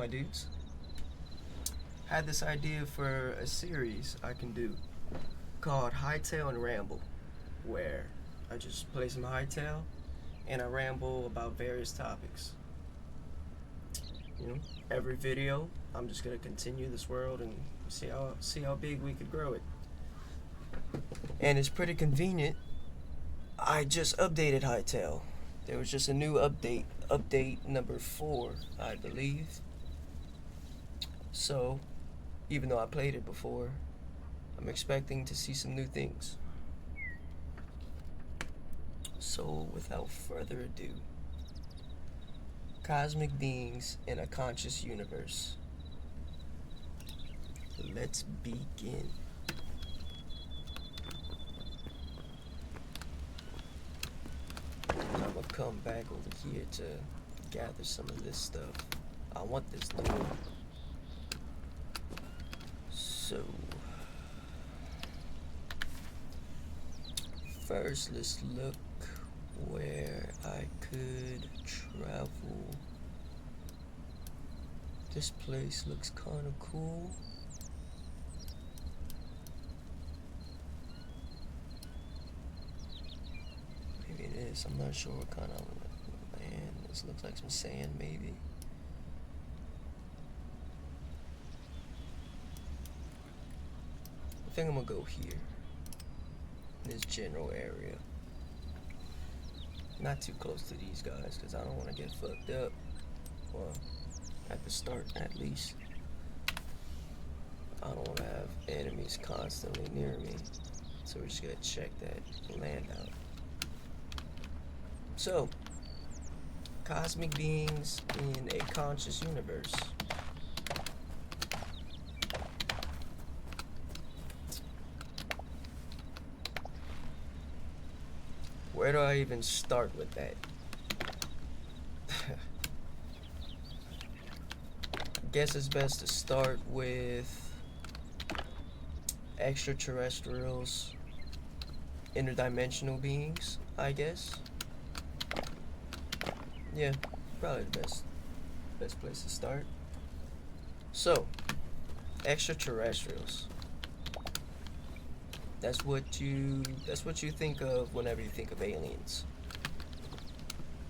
my dudes? Had this idea for a series I can do called Hytale N Ramble, where I just play some Hytale and I ramble about various topics. You know, every video I'm just gonna continue this world and see how big we could grow it. And it's pretty convenient. I just updated Hytale. There was just a new update number 4, I believe. So, even though I played it before, I'm expecting to see some new things. So, without further ado, cosmic beings in a conscious universe. Let's begin. I'm gonna come back over here to gather some of this stuff. I want this door. So, first let's look where I could travel. This place looks kind of cool. Maybe it is. I'm not sure what kind of land. This looks like some sand, maybe. I think I'm gonna go here, in this general area. Not too close to these guys, because I don't want to get fucked up. Well, at the start, at least. I don't want to have enemies constantly near me. So we're just gonna check that land out. So, cosmic beings in a conscious universe. Where do I even start with that? I guess it's best to start with extraterrestrials, interdimensional beings, I guess. Yeah, probably the best place to start. So, extraterrestrials. That's what you think of whenever you think of aliens.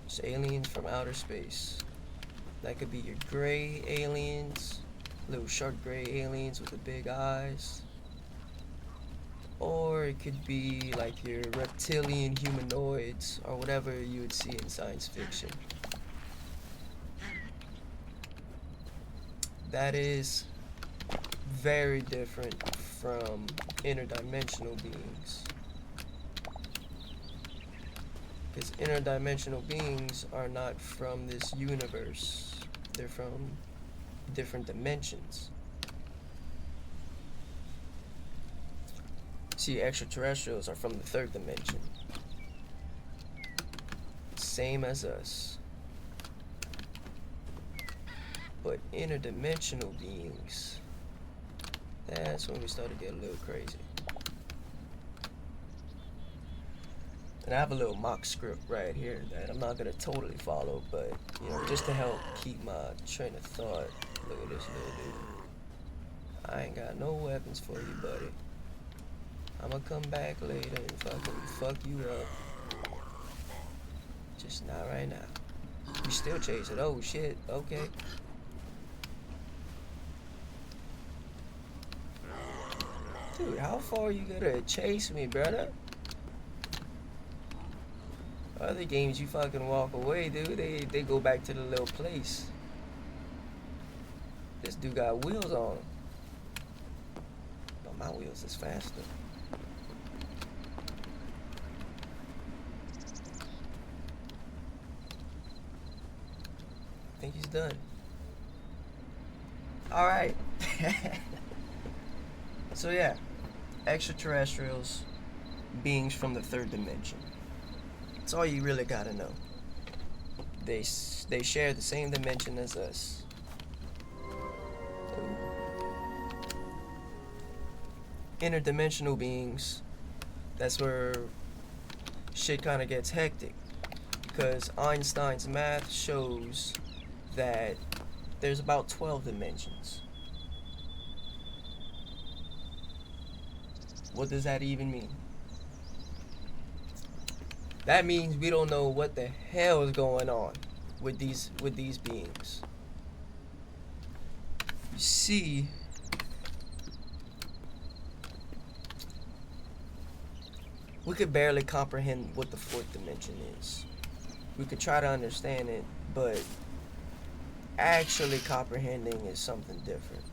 It's aliens from outer space. That could be your gray aliens, little short gray aliens with the big eyes. Or it could be like your reptilian humanoids or whatever you would see in science fiction. That is very different from interdimensional beings. Because interdimensional beings are not from this universe. They're from different dimensions. See, extraterrestrials are from the 3rd dimension. Same as us. But interdimensional beings, that's when we start to get a little crazy. And I have a little mock script right here that I'm not gonna totally follow, but you know, just to help keep my train of thought. Look at this little dude. I ain't got no weapons for you, buddy. I'ma come back later and fuck you up. Just not right now. You still chasing? Oh shit. Okay. Dude, how far you gonna chase me, brother? Other games, you fucking walk away, dude. They go back to the little place. This dude got wheels on him. But my wheels is faster. I think he's done. Alright. So yeah, extraterrestrials, beings from the 3rd dimension. That's all you really gotta know. They share the same dimension as us. Interdimensional beings, that's where shit kind of gets hectic. Because Einstein's math shows that there's about 12 dimensions. What does that even mean? That means we don't know what the hell is going on with these beings. You see, we could barely comprehend what the fourth dimension is. We could try to understand it, but actually comprehending is something different.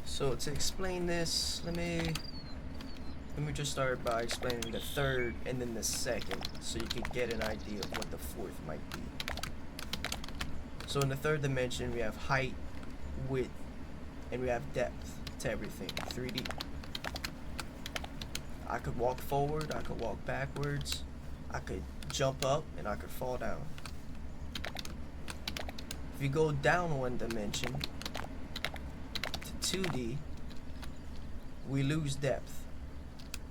So to explain this, let me just start by explaining the third and then the second, so you can get an idea of what the fourth might be. So in the third dimension, we have height, width, and we have depth to everything, 3D. I could walk forward, I could walk backwards, I could jump up, and I could fall down. If you go down one dimension to 2D, we lose depth.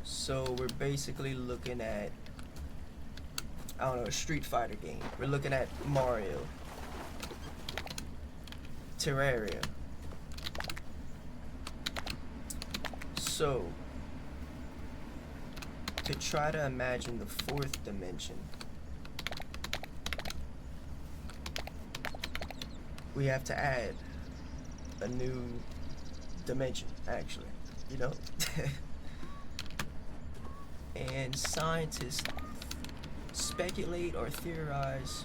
So we're basically looking at, I don't know, a Street Fighter game. We're looking at Mario, Terraria. So, to try to imagine the fourth dimension, we have to add a new dimension, actually, you know? And scientists speculate or theorize,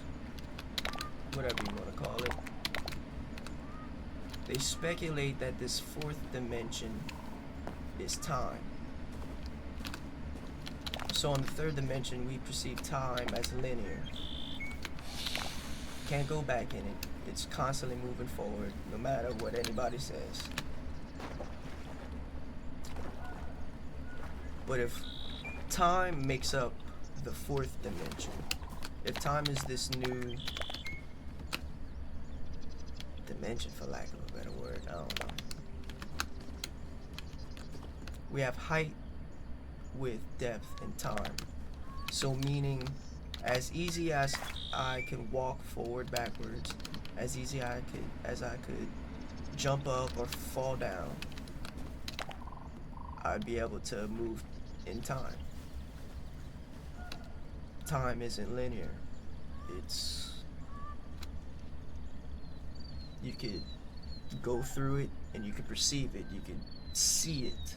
whatever you want to call it. They speculate that this fourth dimension is time. So in the third dimension, we perceive time as linear. Can't go back in it. It's constantly moving forward, no matter what anybody says. But if time makes up the fourth dimension, if time is this new dimension, for lack of a better word, I don't know. We have height, width, depth, and time. So meaning, as easy as I can walk forward, backwards, as easy as I could jump up or fall down, I'd be able to move in time. Time isn't linear. You could go through it and you could perceive it. You could see it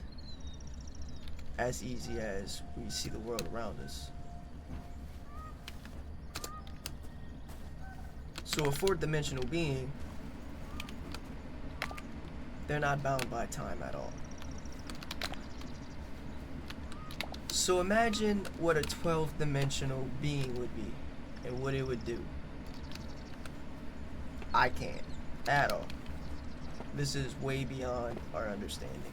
as easy as we see the world around us. So a fourth dimensional being, they're not bound by time at all. So imagine what a 12th dimensional being would be and what it would do. I can't at all. This is way beyond our understanding,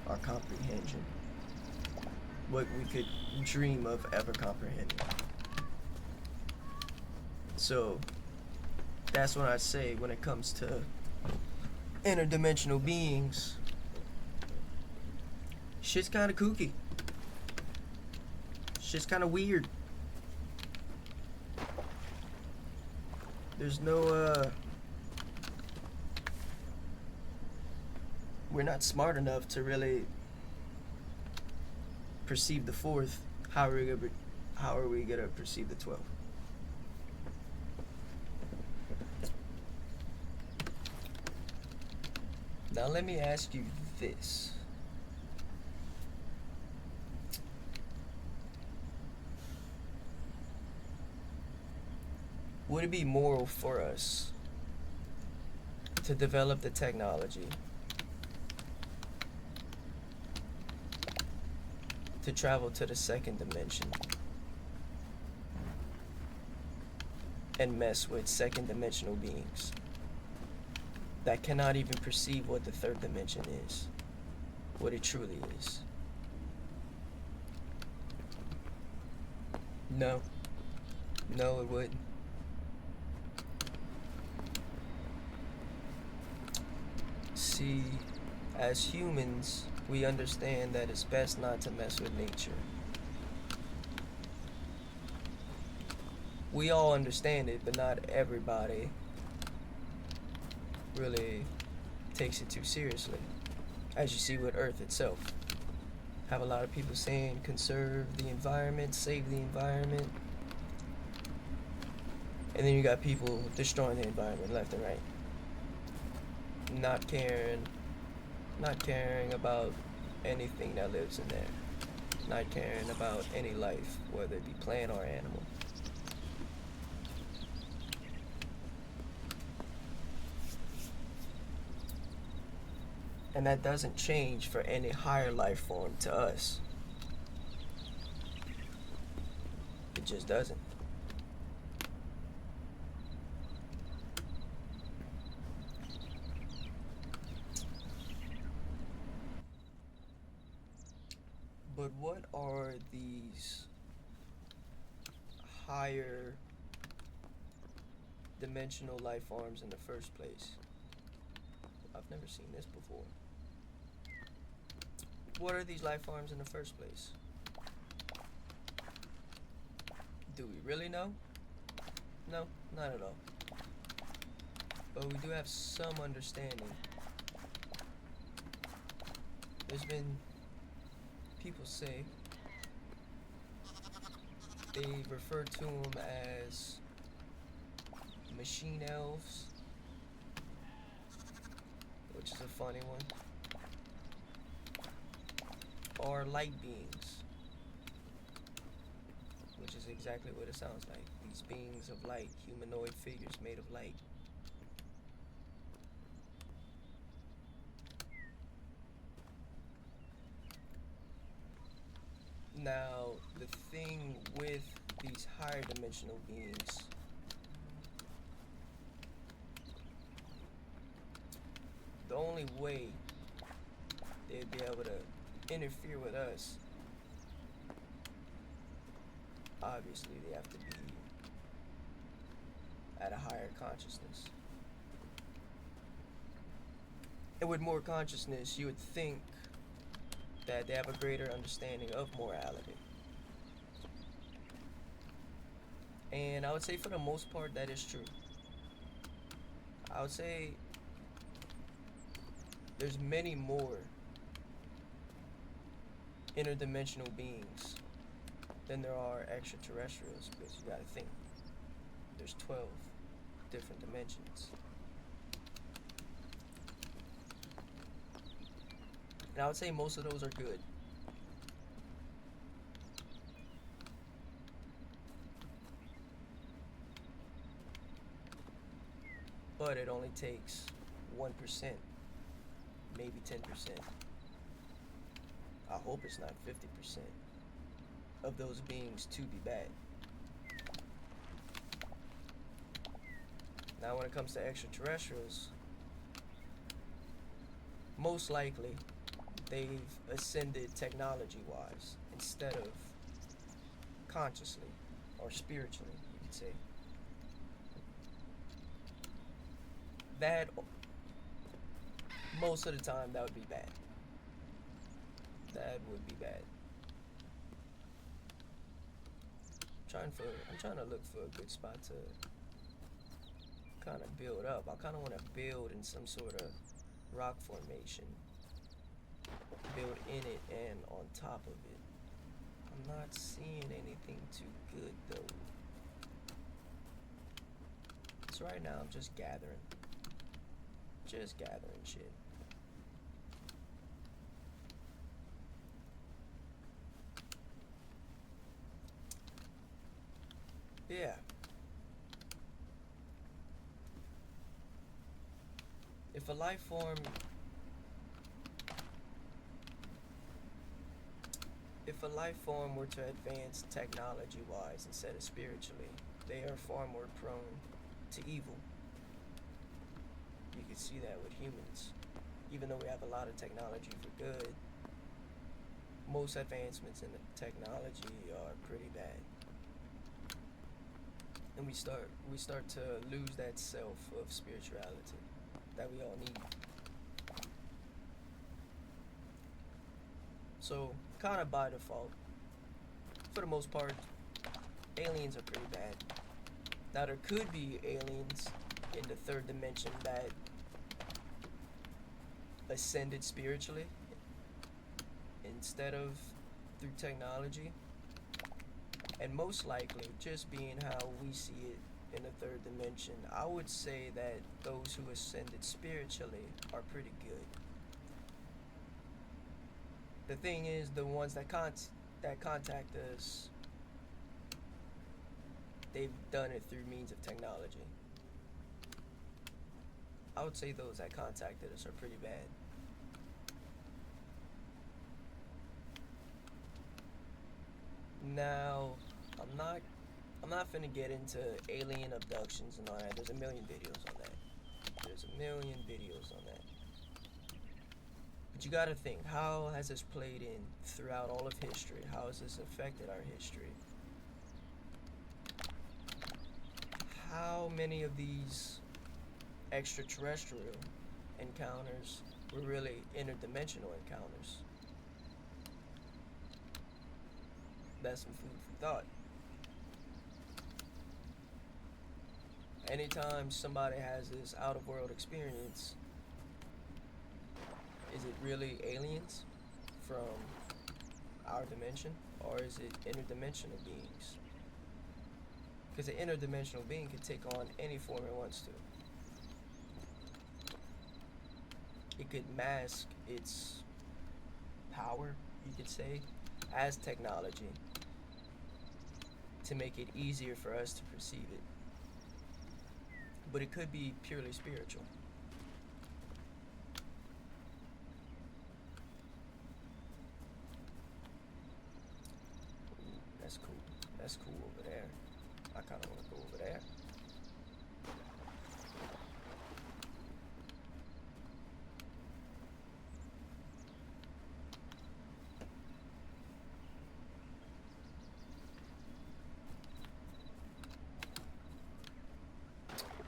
our comprehension, what we could dream of ever comprehending. So that's what I say when it comes to interdimensional beings. Shit's kind of kooky. Shit's kind of weird. There's no, we're not smart enough to really perceive the fourth. How are we gonna perceive the 12th? Now let me ask you this. Would it be moral for us to develop the technology to travel to the second dimension and mess with second dimensional beings that cannot even perceive what the third dimension is, what it truly is? No, it wouldn't. See, as humans, we understand that it's best not to mess with nature. we all understand it, but not everybody really takes it too seriously. As you see with Earth itself, have a lot of people saying conserve the environment, save the environment, and then you got people destroying the environment left and right, not caring, not caring about anything that lives in there, not caring about any life, whether it be plant or animal. And that doesn't change for any higher life form to us. It just doesn't. But what are these higher dimensional life forms in the first place? I've never seen this before. What are these life forms in the first place? Do we really know? No, not at all. But we do have some understanding. There's been people say they refer to them as machine elves, which is a funny one, or light beings, which is exactly what it sounds like. These beings of light, humanoid figures made of light. Now, the thing with these higher dimensional beings, the only way they'd be able to interfere with us, obviously they have to be at a higher consciousness. And with more consciousness, you would think that they have a greater understanding of morality. And I would say for the most part that is true. I would say there's many more interdimensional beings than there are extraterrestrials, because you gotta think there's 12 different dimensions. And I would say most of those are good. But it only takes 1%, maybe 10%. I hope it's not 50% of those beings to be bad. Now when it comes to extraterrestrials, most likely they've ascended technology-wise instead of consciously or spiritually, you could say. That, most of the time, that would be bad. That would be bad. I'm trying to look for a good spot to kind of build up. I kind of want to build in some sort of rock formation. Build in it and on top of it. I'm not seeing anything too good though. So right now I'm just gathering. Just gathering shit. Yeah. If a life form were to advance technology-wise instead of spiritually, they are far more prone to evil. You can see that with humans. Even though we have a lot of technology for good, most advancements in the technology are pretty bad. And we start to lose that self of spirituality that we all need. So, kind of by default, for the most part, aliens are pretty bad. Now there could be aliens in the third dimension that ascended spiritually instead of through technology. And most likely, just being how we see it in the third dimension, I would say that those who ascended spiritually are pretty good. The thing is, the ones that contact us, they've done it through means of technology. I would say those that contacted us are pretty bad. Now, I'm not finna get into alien abductions and all that. There's a million videos on that. But you gotta think, how has this played in throughout all of history? How has this affected our history? How many of these extraterrestrial encounters were really interdimensional encounters? That's some food for thought. Anytime somebody has this out of world experience, is it really aliens from our dimension, or is it interdimensional beings? Because an interdimensional being can take on any form it wants to. It could mask its power, you could say, as technology to make it easier for us to perceive it. But it could be purely spiritual. Ooh, that's cool. That's cool over there. I kind of want to go over there.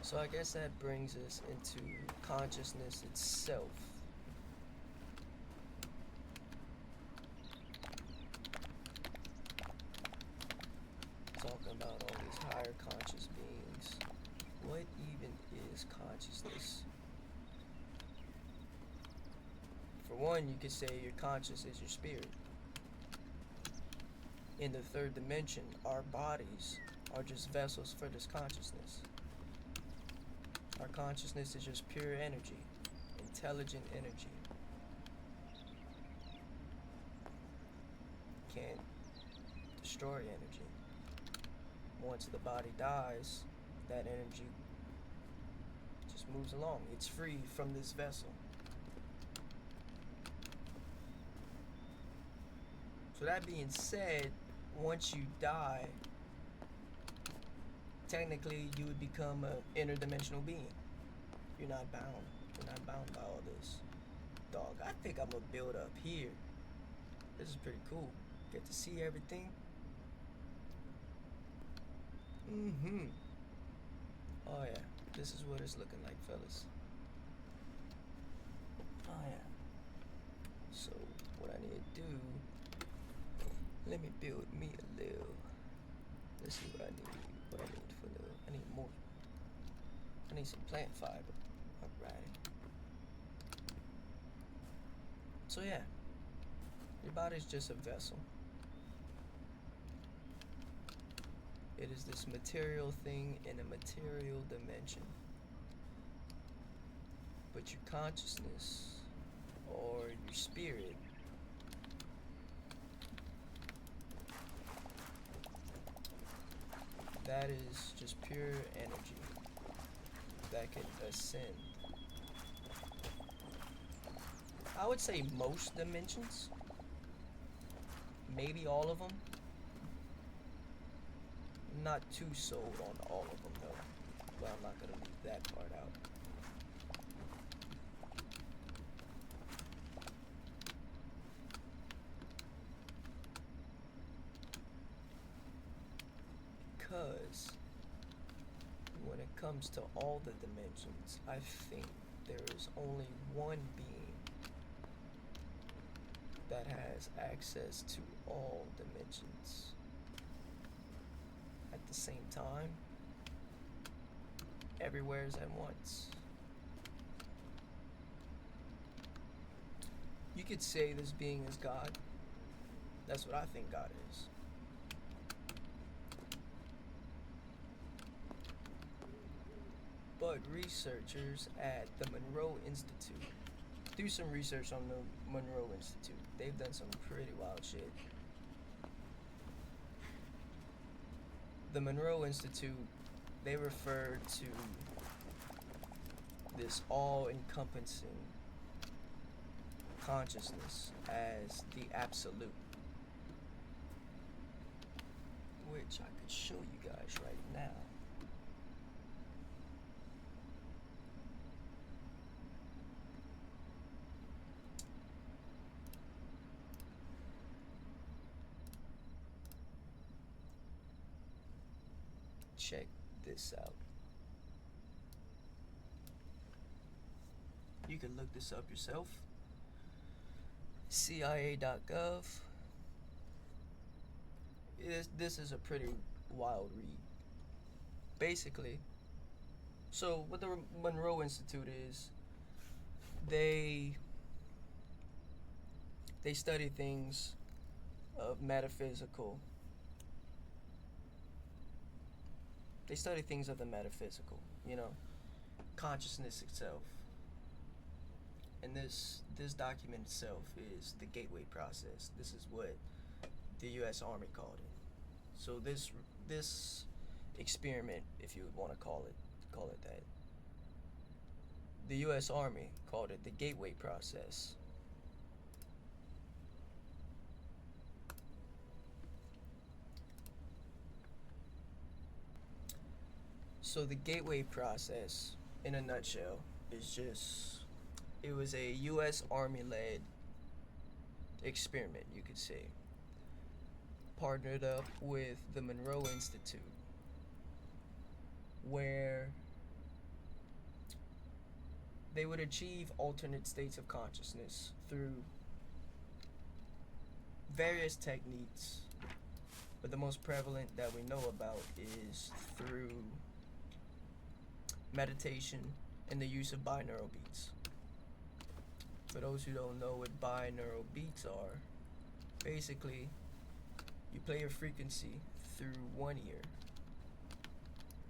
So I guess that brings us into consciousness itself. Talking about all these higher conscious beings. What even is consciousness? For one, you could say your conscious is your spirit. In the third dimension, our bodies are just vessels for this consciousness. Our consciousness is just pure energy, intelligent energy. Can't destroy energy. Once the body dies, that energy just moves along. It's free from this vessel. So that being said, once you die, technically you would become an interdimensional being. You're not bound. You're not bound by all this. Dog, I think I'm gonna build up here. This is pretty cool. Get to see everything. Oh yeah, this is what it's looking like, fellas. Oh yeah. So what I need to do, let me build me a little. Let's see what I need. What I need for the, I need more. I need some plant fiber. Alright. So yeah, your body's just a vessel. It is this material thing in a material dimension. But your consciousness, or your spirit, that is just pure energy that can ascend. I would say most dimensions, maybe all of them. Not too sold on all of them though, but I'm not gonna leave that part out. Because when it comes to all the dimensions, I think there is only one being that has access to all dimensions at the same time, everywhere's at once. You could say this being is God. That's what I think God is. But researchers at the Monroe Institute, do some research on the Monroe Institute. They've done some pretty wild shit. The Monroe Institute, they refer to this all-encompassing consciousness as the absolute, which I could show you guys right now. Check this out. You can look this up yourself. CIA.gov. This is a pretty wild read. Basically, so what the Monroe Institute is, they study things of metaphysical. They study things of the metaphysical, consciousness itself. And this document itself is the gateway process. This is what the U.S. Army called it. So this experiment, if you would want to call it that, the U.S. Army called it the gateway process. So the gateway process, in a nutshell, is just, it was a U.S. Army-led experiment, you could say, partnered up with the Monroe Institute, where they would achieve alternate states of consciousness through various techniques, but the most prevalent that we know about is through meditation and the use of binaural beats. For those who don't know what binaural beats are, basically you play a frequency through one ear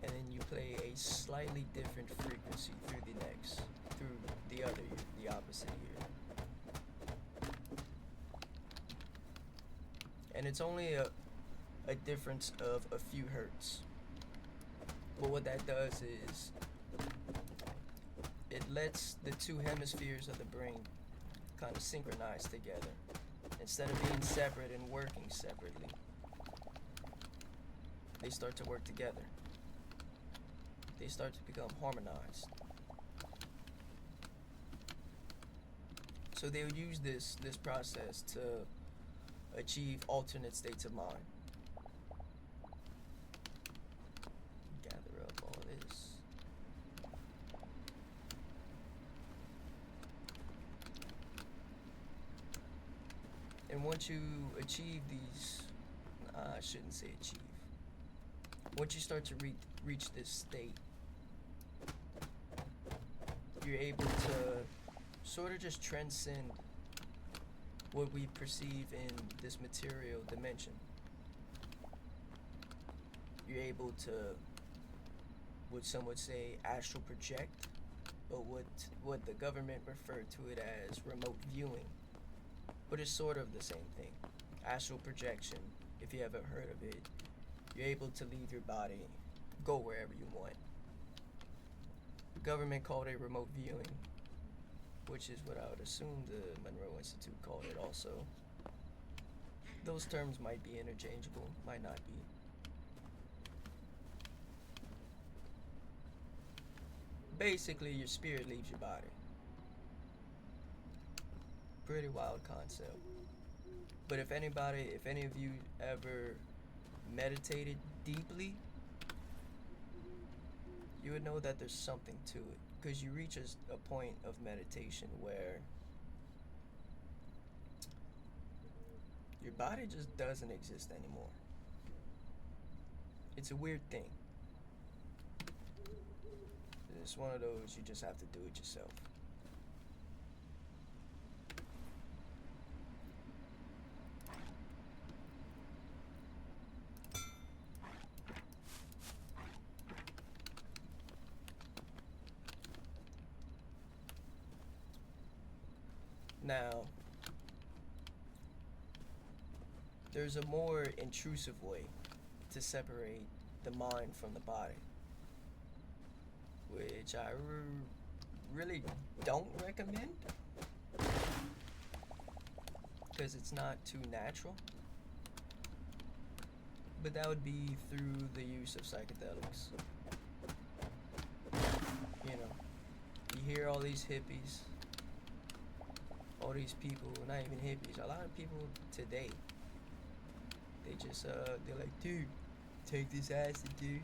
and then you play a slightly different frequency through the next, through the other ear, the opposite ear. And it's only a difference of a few hertz. But what that does is it lets the two hemispheres of the brain kind of synchronize together. Instead of being separate and working separately, they start to work together. They start to become harmonized. So they would use this process to achieve alternate states of mind. Gather up all this. And once you achieve these, I shouldn't say achieve. Once you start to reach this state, you're able to sort of just transcend what we perceive in this material dimension. You're able to, what some would say, astral project, but what the government referred to it as remote viewing. But it's sort of the same thing. Astral projection, if you ever heard of it, you're able to leave your body, go wherever you want. The government called it remote viewing, which is what I would assume the Monroe Institute called it also. Those terms might be interchangeable, might not be. Basically, your spirit leaves your body. Pretty wild concept. But if any of you ever meditated deeply, you would know that there's something to it. Because you reach a point of meditation where your body just doesn't exist anymore. It's a weird thing. It's one of those you just have to do it yourself. Now, there's a more intrusive way to separate the mind from the body, which I really don't recommend because it's not too natural. But that would be through the use of psychedelics. You know, you hear all these hippies, all these people, not even hippies, a lot of people today, they just, they're like, dude, take this acid, dude.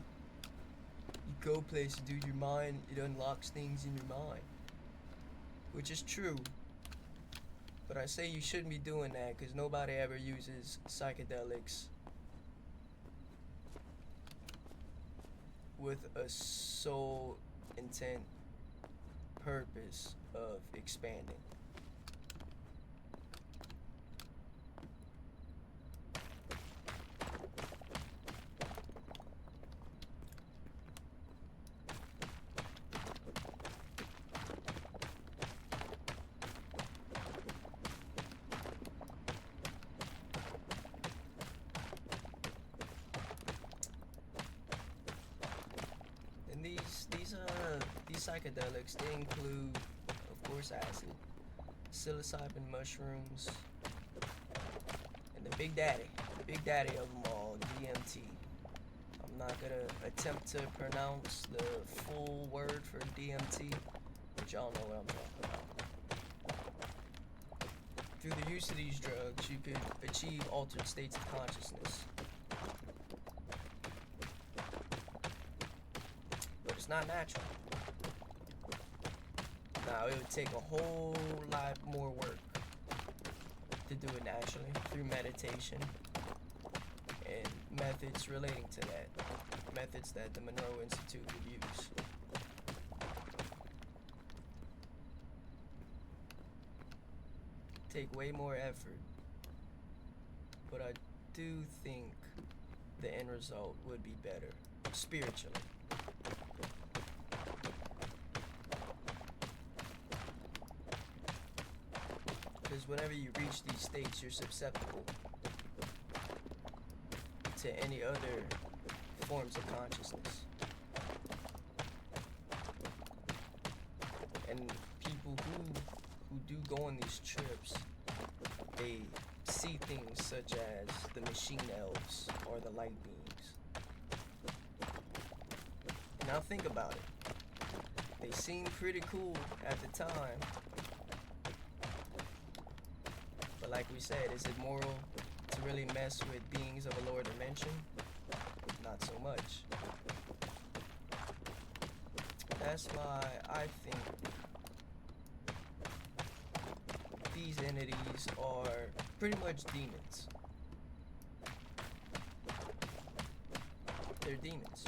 You go places, dude, your mind, it unlocks things in your mind. Which is true. But I say you shouldn't be doing that because nobody ever uses psychedelics with a sole intent purpose of expanding. And these psychedelics, they include, of course, acid, psilocybin mushrooms, and the big daddy of them all, DMT. I'm not gonna attempt to pronounce the full word for DMT, but y'all know what I'm talking about. Through the use of these drugs, you could achieve altered states of consciousness. It's not natural. Now, it would take a whole lot more work to do it naturally through meditation and methods relating to that, methods that the Monroe Institute would use. Take way more effort, but I do think the end result would be better spiritually. Because whenever you reach these states, you're susceptible to any other forms of consciousness. And people who do go on these trips, they see things such as the machine elves or the light beings. Now think about it. They seem pretty cool at the time. But like we said, is it moral to really mess with beings of a lower dimension? Not so much. That's why I think these entities are pretty much demons. They're demons.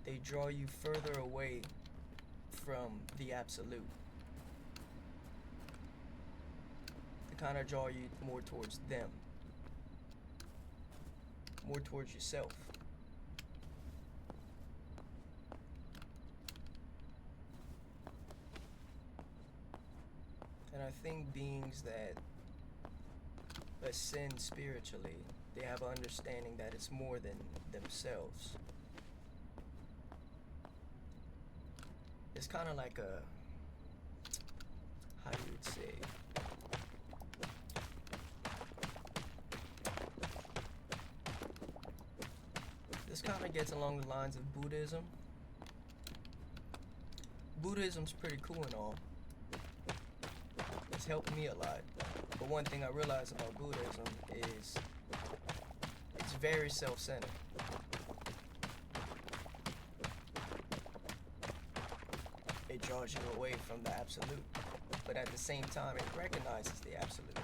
They draw you further away from the absolute. Kind of draw you more towards them, more towards yourself. And I think beings that ascend spiritually, they have an understanding that it's more than themselves. It's kind of like a, how you would say, this kind of gets along the lines of Buddhism. Buddhism's pretty cool and all. It's helped me a lot. But one thing I realized about Buddhism is it's very self-centered. It draws you away from the absolute, but at the same time, it recognizes the absolute.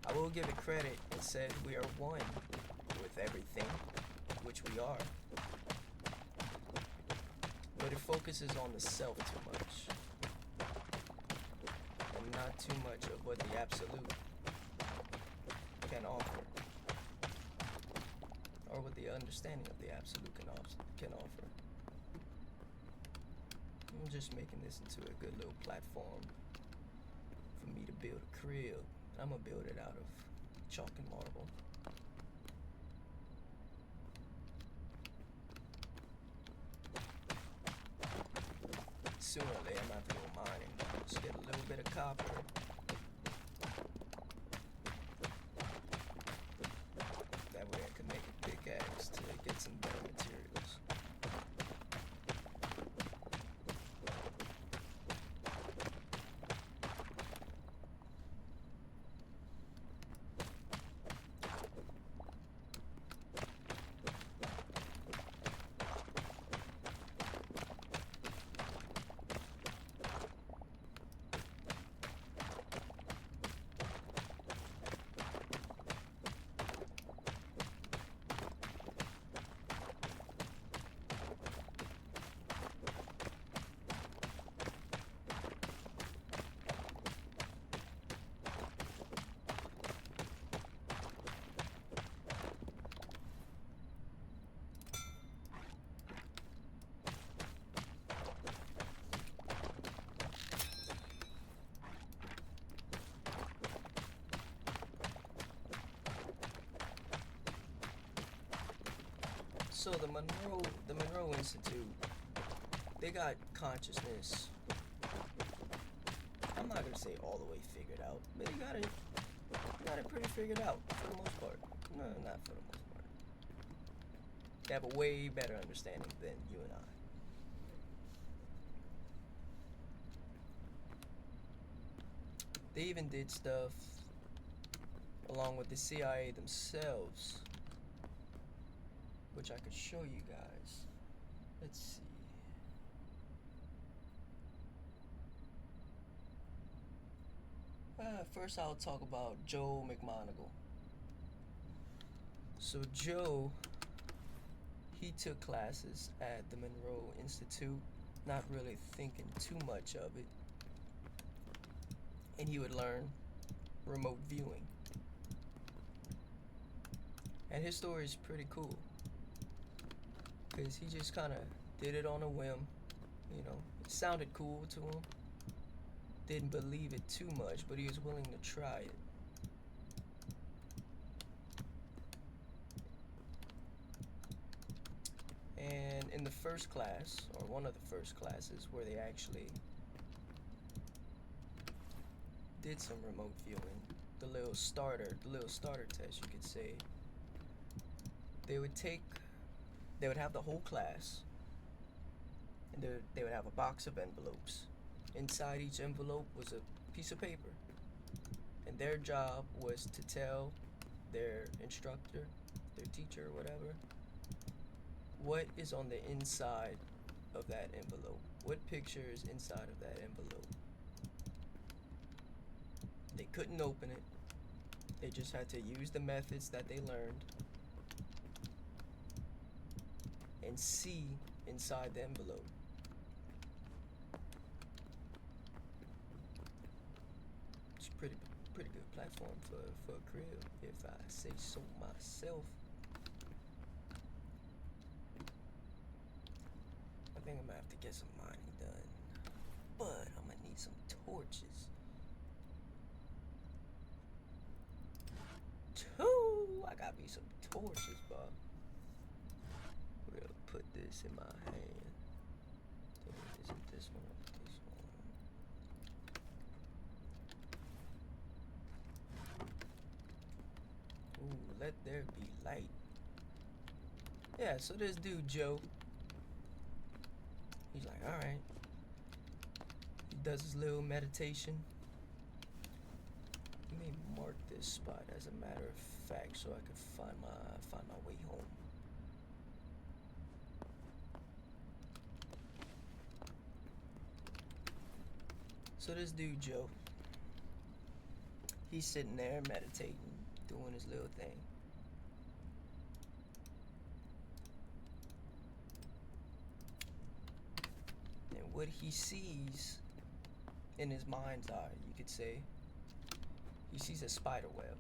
I will give it credit. It said we are one with everything. which we are, but it focuses on the self too much, and not too much of what the absolute can offer, or what the understanding of the absolute can offer. I'm just making this into a good little platform for me to build a crib. I'm gonna build it out of chalk and marble. Sooner or later, I'm gonna have to go mining. Just get a little bit of copper. That way I can make a pickaxe to get some better materials. So the Monroe Institute, they got consciousness, I'm not gonna say all the way figured out, but they got it pretty figured out for the most part. No, not for the most part. They have a way better understanding than you and I. They even did stuff along with the CIA themselves, which I could show you guys. Let's see. First I'll talk about Joe McMoneagle. So Joe, he took classes at the Monroe Institute, not really thinking too much of it. And he would learn remote viewing. And his story is pretty cool, because he just kind of did it on a whim. You know, it sounded cool to him. Didn't believe it too much, but he was willing to try it. And in the first class, or one of the first classes, where they actually did some remote viewing, the little starter test, you could say, they would have the whole class, and they would have a box of envelopes. Inside each envelope was a piece of paper, and their job was to tell their instructor, their teacher, or whatever, what is on the inside of that envelope. What picture is inside of that envelope? They couldn't open it. They just had to use the methods that they learned and see inside the envelope. It's a pretty good platform for a crib, if I say so myself. I think I'm gonna have to get some mining done, but I'm gonna need some torches. I got me some torches, Bob. We're gonna put this in my hand. Isn't this one? This one. Ooh, let there be light. Yeah, so this dude Joe, he's like, all right. He does his little meditation. Let me mark this spot as a matter of fact, so I can find my way home. So this dude Joe, he's sitting there meditating, doing his little thing. what he sees in his mind's eye, you could say, he sees a spider web.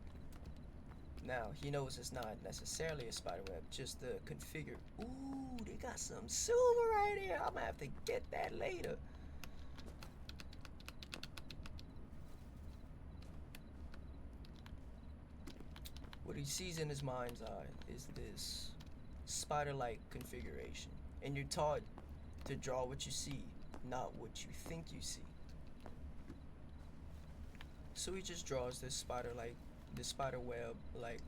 Now, he knows it's not necessarily a spider web, just the configure. Ooh, they got some silver right here. I'm gonna have to get that later. What he sees in his mind's eye is this spider-like configuration. And you're taught to draw what you see, not what you think you see. So he just draws this spider web like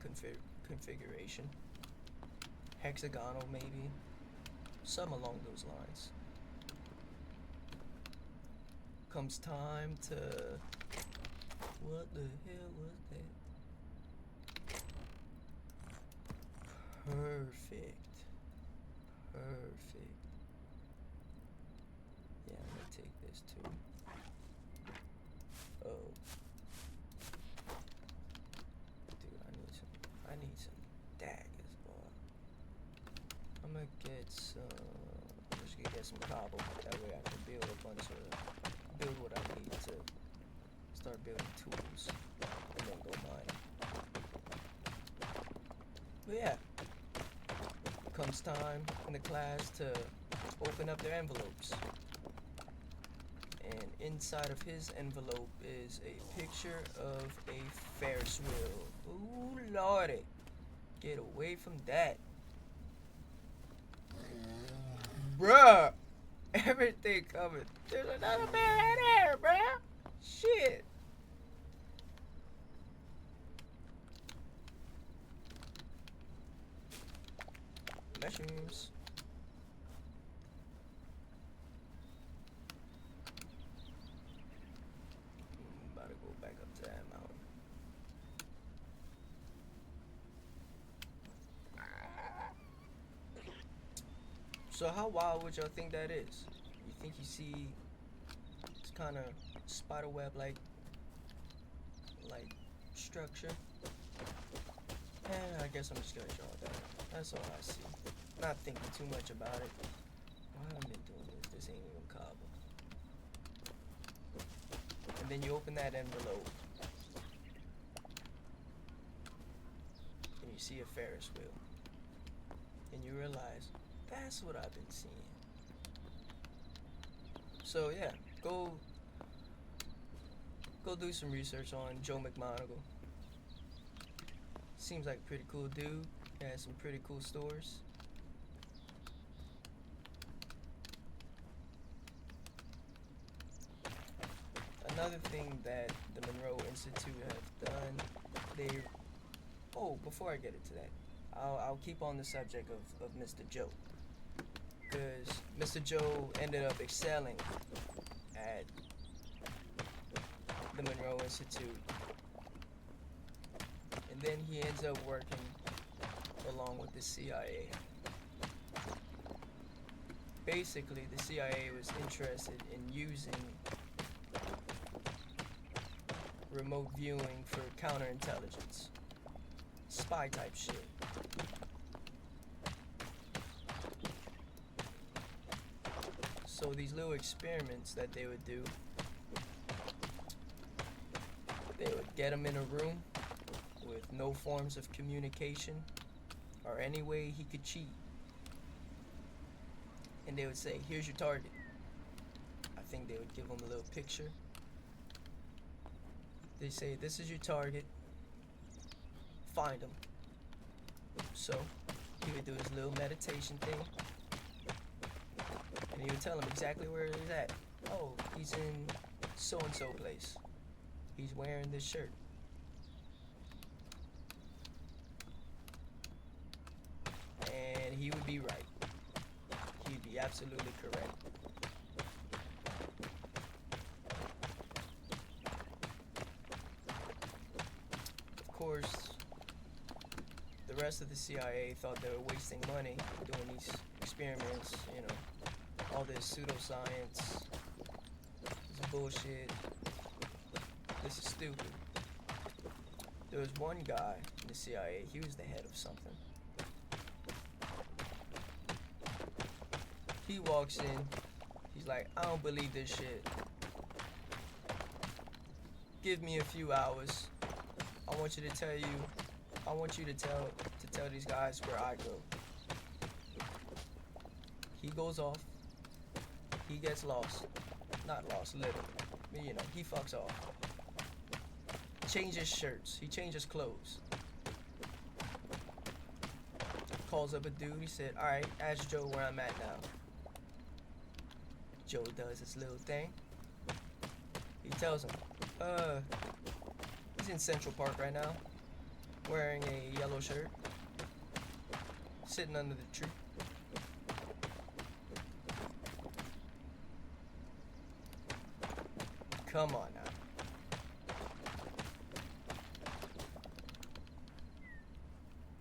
configuration, hexagonal maybe, something along those lines. Comes time to, what the hell was that? Perfect. Yeah, I'm gonna take this too. Oh. I need some daggers, boy. I'm gonna get some. I'm just gonna get some cobble. That way I can build what I need to start building tools, and then go mining. But yeah, comes time in the class to open up their envelopes, and inside of his envelope is a picture of a Ferris wheel. Ooh, lordy. Get away from that. Bruh. Everything coming. There's another man right there, bruh. Shit. Mushrooms. About to go back up to that mountain. So how wild would y'all think that is? You think you see this kind of spider web like structure? I guess I'm just gonna draw that. That's all I see. Not thinking too much about it. Why have I been doing this? This ain't even cobble. And then you open that envelope and you see a Ferris wheel. And you realize, that's what I've been seeing. So yeah, go do some research on Joe McMonagle. Seems like a pretty cool dude. Has some pretty cool stores. Another thing that the Monroe Institute have done, before I get into that, I'll keep on the subject of Mr. Joe. Because Mr. Joe ended up excelling at the Monroe Institute. And then he ends up working along with the CIA. Basically, the CIA was interested in using remote viewing for counterintelligence, spy type shit. So these little experiments that they would do, they would get him in a room with no forms of communication or any way he could cheat. And they would say, here's your target. I think they would give him a little picture. They say, this is your target. Find him. So he would do his little meditation thing. And he would tell him exactly where he's at. Oh, he's in so-and-so place. He's wearing this shirt. And he would be right. He'd be absolutely correct. Of course, the rest of the CIA thought they were wasting money doing these experiments, you know, all this pseudoscience, this bullshit. This is stupid. There was one guy in the CIA, he was the head of something. He walks in, he's was like, I don't believe this shit. Give me a few hours. I want you to tell these guys where I go. He goes off. He gets lost. Not lost, literally. But you know, he fucks off. Changes shirts. He changes clothes. Calls up a dude. He said, alright, ask Joe where I'm at now. Joe does his little thing. He tells him, he's in Central Park right now, wearing a yellow shirt, sitting under the tree. Come on now.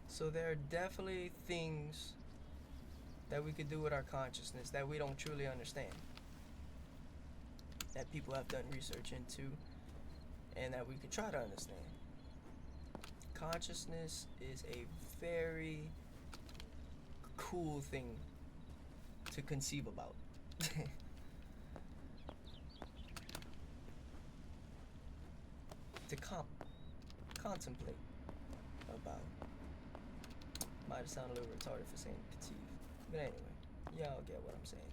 So there are definitely things that we could do with our consciousness that we don't truly understand, that people have done research into, and that we could try to understand. Consciousness is a very cool thing to conceive about. To contemplate about. Might have sounded a little retarded for saying conceive. But anyway, y'all get what I'm saying.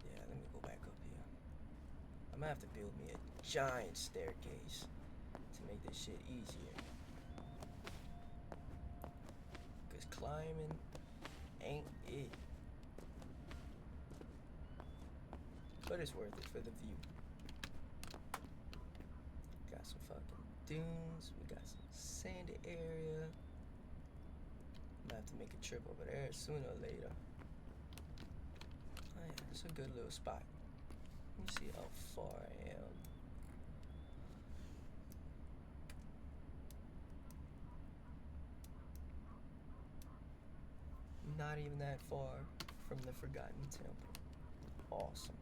Yeah, let me go back up here. I'm gonna have to build me a giant staircase to make this shit easier. Cause climbing ain't it. But it's worth it for the view. Got some fucking dunes. We got some sandy area. I'm gonna have to make a trip over there sooner or later. Oh yeah, it's a good little spot. Let me see how far I am. Not even that far from the Forgotten Temple. Awesome.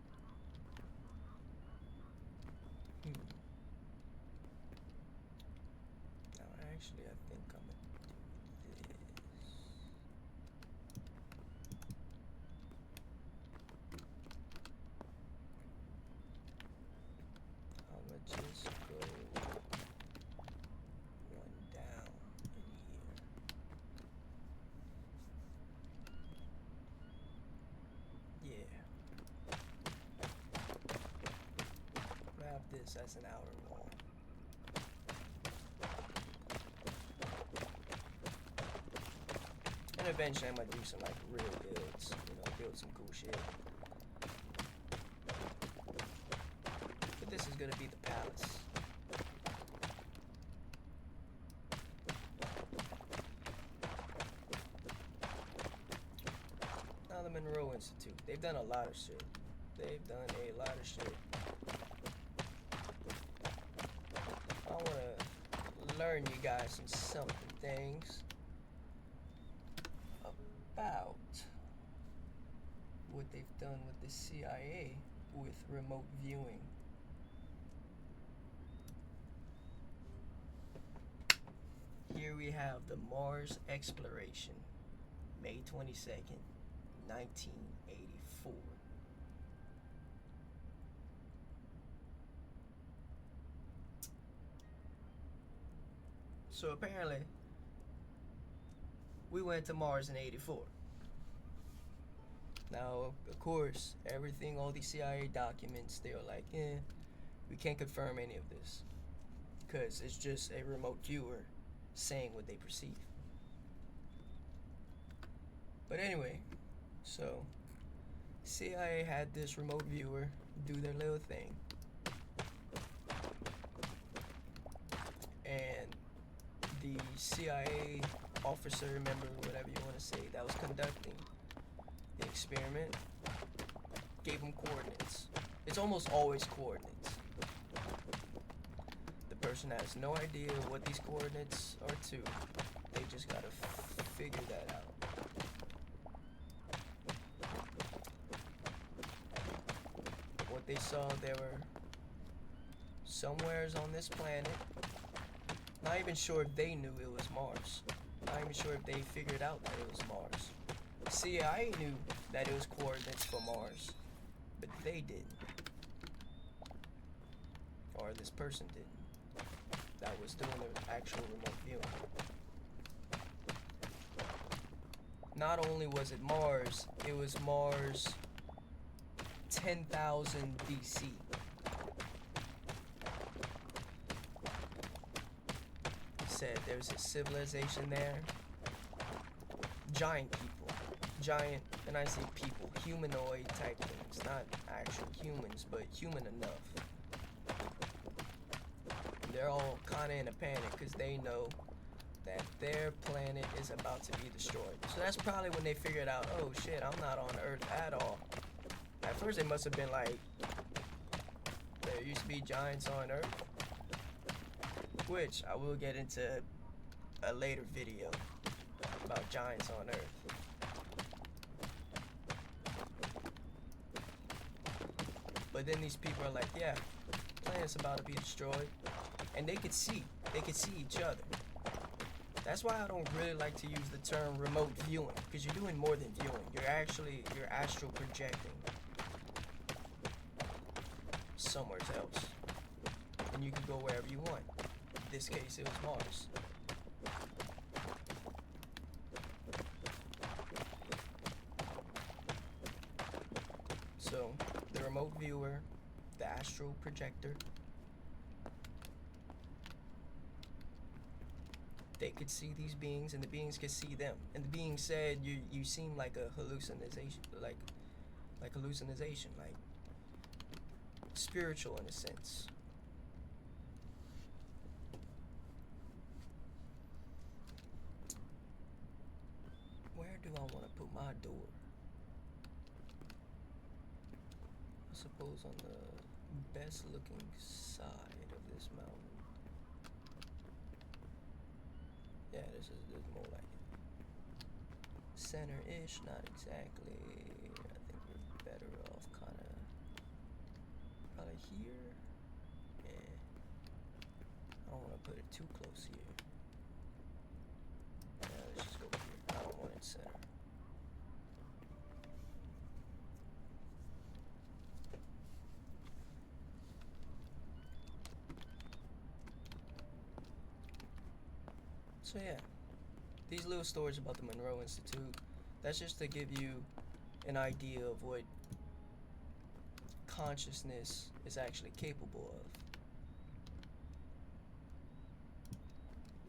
Now actually I think I'm gonna do this. I'm gonna just go one down in here. Yeah. Grab this as an outer wall. And eventually I'm gonna do some like real builds, you know, build some cool shit. But this is gonna be the palace. Now the Monroe Institute, they've done a lot of shit. They've done a lot of shit. I wanna learn you guys some something things about what they've done with the CIA with remote viewing. Here we have the Mars exploration, May 22nd, 1984. So apparently, we went to Mars in '84. Now, of course, everything, all these CIA documents, they were like, we can't confirm any of this. Because it's just a remote viewer saying what they perceive. But anyway, so CIA had this remote viewer do their little thing. And the CIA officer, member, whatever you want to say, that was conducting the experiment, gave them coordinates. It's almost always coordinates. The person has no idea what these coordinates are to. They just gotta figure that out. What they saw, there were somewheres on this planet. Not even sure if they knew it was Mars. Not even sure if they figured out that it was Mars. See, I knew that it was coordinates for Mars, but they didn't. Or this person didn't. That was doing the actual remote viewing. Not only was it Mars, it was Mars 10,000 BC. Said there's a civilization there. Giant people. Giant, and I say people, humanoid type things. Not actual humans, but human enough. They're all kind of in a panic because they know that their planet is about to be destroyed. So that's probably when they figured out, oh shit, I'm not on Earth at all. At first they must have been like, there used to be giants on Earth. Which I will get into a later video about giants on Earth. But then these people are like, yeah, planet's about to be destroyed. And they could see each other. That's why I don't really like to use the term remote viewing, because you're doing more than viewing. You're astral projecting somewhere else. And you can go wherever you want. In this case, it was Mars. So, the remote viewer, the astral projector, they could see these beings, and the beings could see them. And the being said, you seem like a hallucination, like hallucination, like spiritual in a sense. Where do I want to put my door? I suppose on the best looking side of this mountain. Yeah, this is more like it. Center-ish, not exactly. I think we're better off kind of probably here. Yeah. I don't want to put it too close here. Yeah, let's just go here. I don't want it center. So yeah, these little stories about the Monroe Institute, that's just to give you an idea of what consciousness is actually capable of.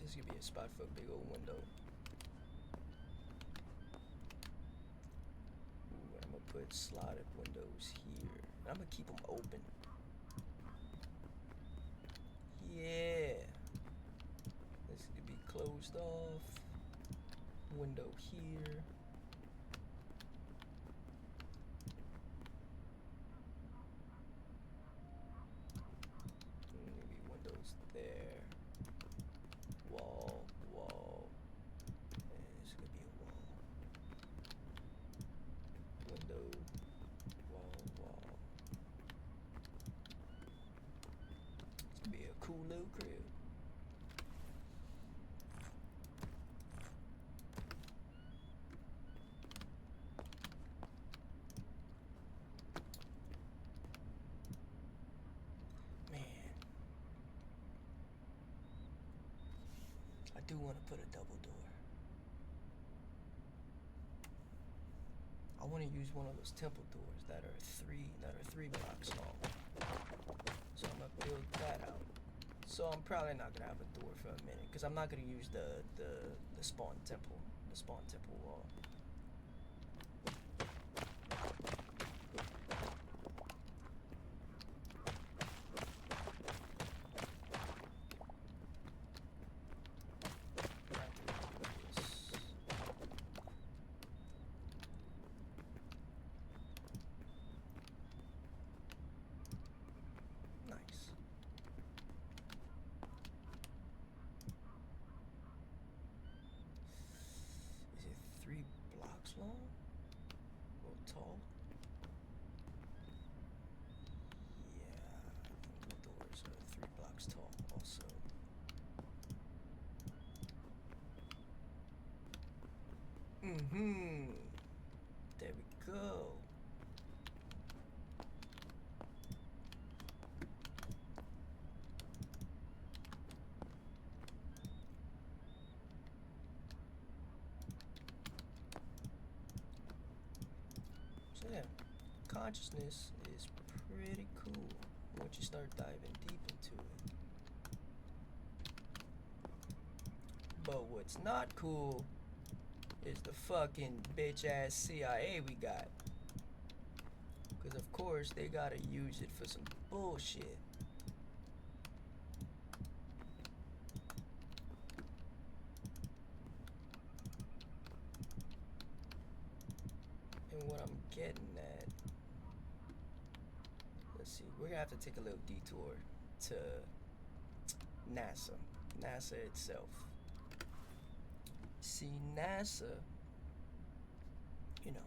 This could be a spot for a big old window. Ooh, I'm gonna put slotted windows here. I'm gonna keep them open. Yeah. This could be closed off. Window here. Maybe windows there. Wall, wall. And this could be a wall. Window, wall, wall. This could be a cool little crib. I do want to put a double door. I want to use one of those temple doors that are three blocks long. So I'm gonna build that out. So I'm probably not gonna have a door for a minute, because I'm not gonna use the spawn temple wall. Nice. Is it 3 blocks long? Or tall? Yeah, I think the doors are 3 blocks tall also. So yeah, consciousness is pretty cool once you start diving deep into it. But what's not cool is the fucking bitch ass CIA we got. Because of course they gotta use it for some bullshit. And what I'm getting at, let's see, we're gonna have to take a little detour to NASA itself. See, NASA, you know,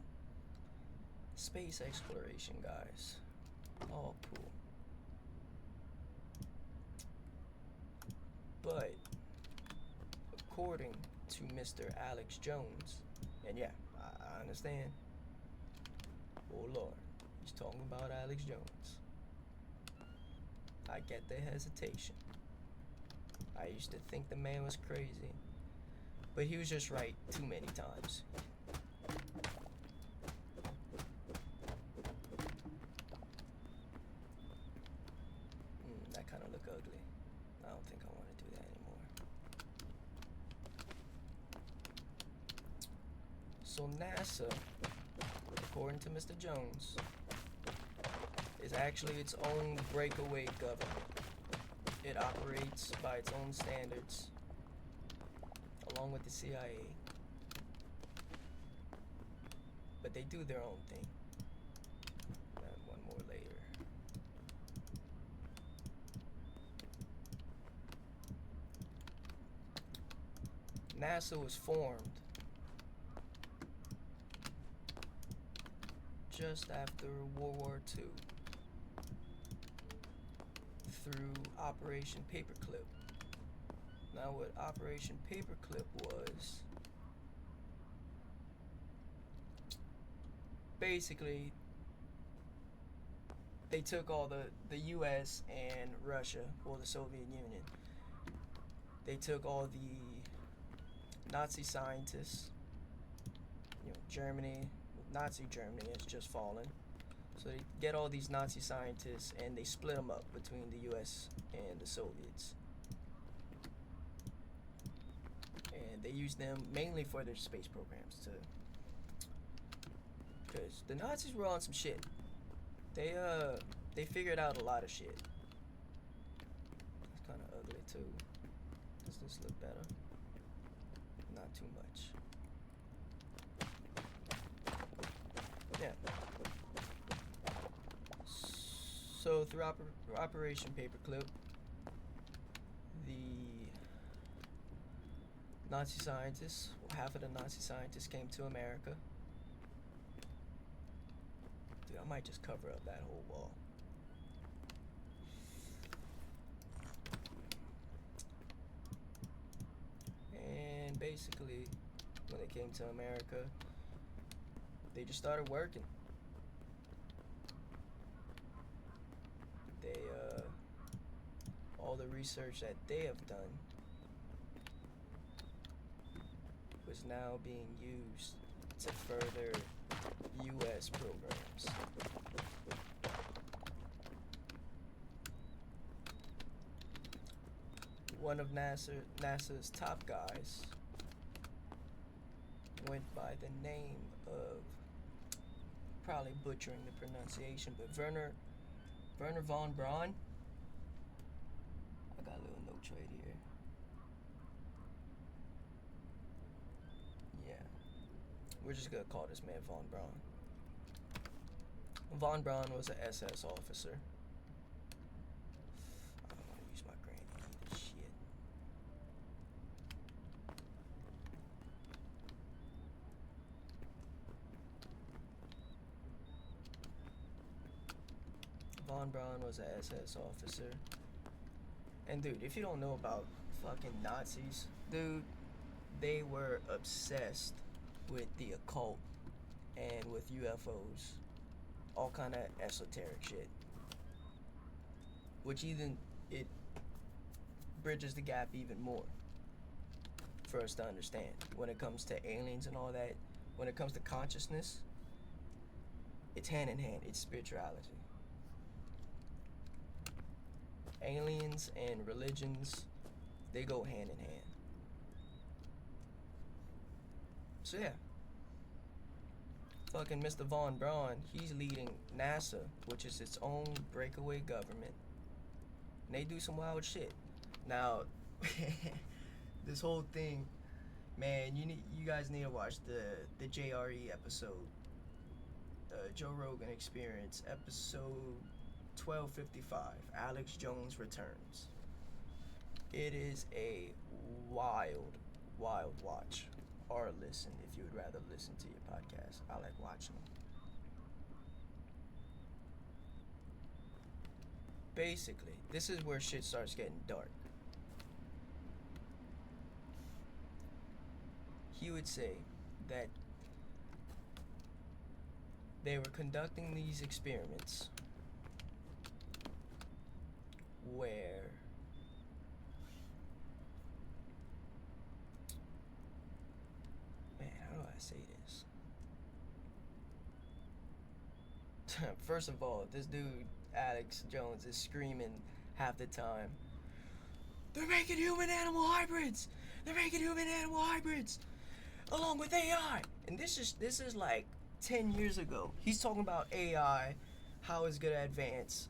space exploration guys, all cool. But according to Mr. Alex Jones, and yeah, I understand. Oh Lord, he's talking about Alex Jones. I get the hesitation. I used to think the man was crazy, but he was just right too many times. That kind of look ugly. I don't think I want to do that anymore. So NASA, according to Mr. Jones, is actually its own breakaway government. It operates by its own standards, along with the CIA. But they do their own thing. And one more later. NASA was formed just after World War II through Operation Paperclip. Now what Operation Paperclip was, basically they took all the US and Russia, or the Soviet Union, they took all the Nazi scientists, Germany, Nazi Germany has just fallen. So they get all these Nazi scientists and they split them up between the US and the Soviets. And they use them mainly for their space programs too. Because the Nazis were on some shit. They figured out a lot of shit. It's kind of ugly too. Does this look better? Not too much. Yeah. So through Operation Paperclip, the Nazi scientists, half of the Nazi scientists came to America. Dude, I might just cover up that whole wall. And basically, when they came to America, they just started working. They, all the research that they have done was now being used to further U.S. programs. One of NASA's top guys went by the name of, probably butchering the pronunciation, but Werner von Braun. I got a little note right here. Yeah. We're just gonna call this man von Braun. Von Braun was an SS officer. I don't want to use my granny either. Shit. Von Braun was an SS officer. And dude, if you don't know about fucking Nazis, dude, they were obsessed with the occult and with UFOs. All kind of esoteric shit. Which it bridges the gap even more for us to understand. When it comes to aliens and all that, when it comes to consciousness, It's hand in hand. It's spirituality. Aliens and religions, they go hand in hand. So yeah. Fucking Mr. Von Braun, he's leading NASA, which is its own breakaway government. And they do some wild shit. Now, this whole thing, man, you guys need to watch the JRE episode, Joe Rogan Experience, episode 1255, Alex Jones Returns. It is a wild watch, or listen if you would rather listen to your podcast. I like watching them. Basically, this is where shit starts getting dark. He would say that they were conducting these experiments where how do I say this? First of all, this dude, Alex Jones, is screaming half the time, "They're making human-animal hybrids! They're making human-animal hybrids! Along with AI!" And this is like 10 years ago. He's talking about AI, how it's gonna advance.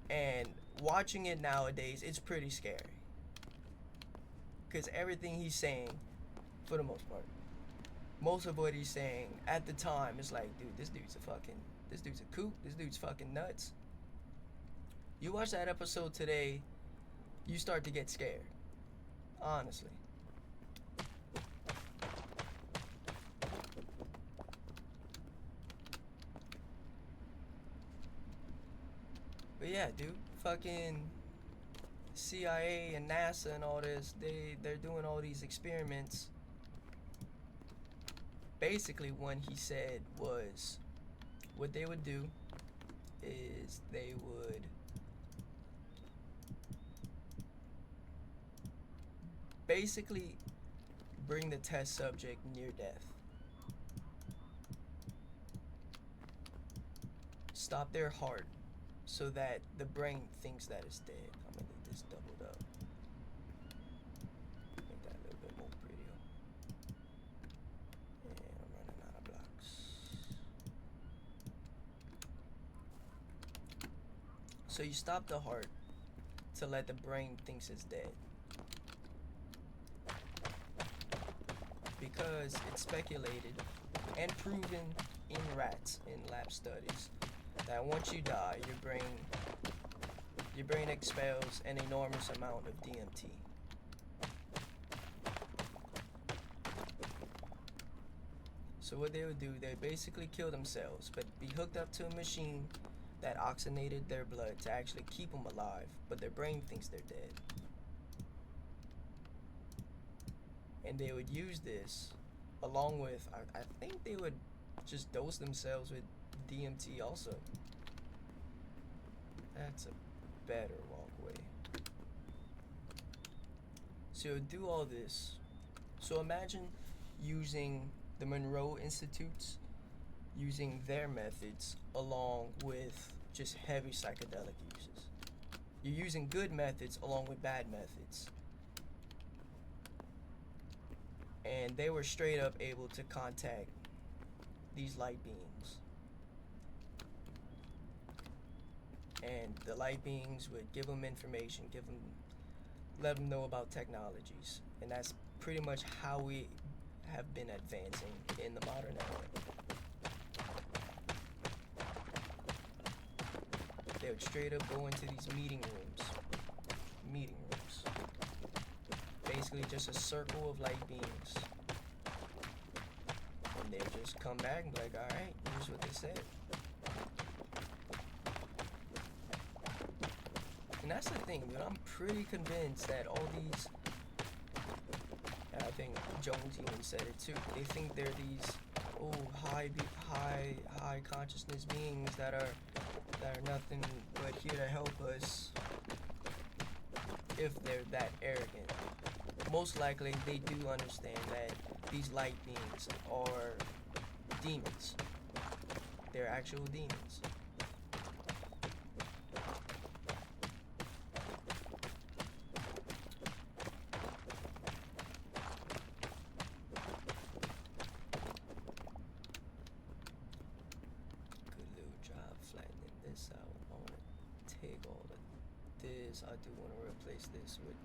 And watching it nowadays, it's pretty scary. Because everything he's saying, for the most part, most of what he's saying at the time is like, dude, this dude's a kook, this dude's fucking nuts. You watch that episode today, you start to get scared. Honestly. But yeah, dude, fucking CIA and NASA and all this, they're doing all these experiments. Basically, what he said was, what they would do is they would basically bring the test subject near death. Stop their heart so that the brain thinks that it's dead. I'm gonna need this doubled up. Make that a little bit more prettier. And I'm running out of blocks. So you stop the heart to let the brain thinks it's dead. Because it's speculated and proven in rats in lab studies that once you die, your brain expels an enormous amount of DMT. So what they would do, they basically kill themselves, but be hooked up to a machine that oxygenated their blood to actually keep them alive, but their brain thinks they're dead. And they would use this along with, I think they would just dose themselves with DMT also. That's a better walkway. So do all this. So imagine using the Monroe Institutes, using their methods along with just heavy psychedelic uses. You're using good methods along with bad methods. And they were straight up able to contact these light beings. And the light beings would give them information, let them know about technologies. And that's pretty much how we have been advancing in the modern era. They would straight up go into these meeting rooms. Basically just a circle of light beings. And they just come back and be like, alright, here's what they said. And that's the thing, dude. I'm pretty convinced that all these, and I think Jones even said it too, they think they're these high consciousness beings that are nothing but here to help us, if they're that arrogant. Most likely they do understand that these light beings are demons. They're actual demons. Good little job flattening this out. I want to take all of this. I do want to replace this with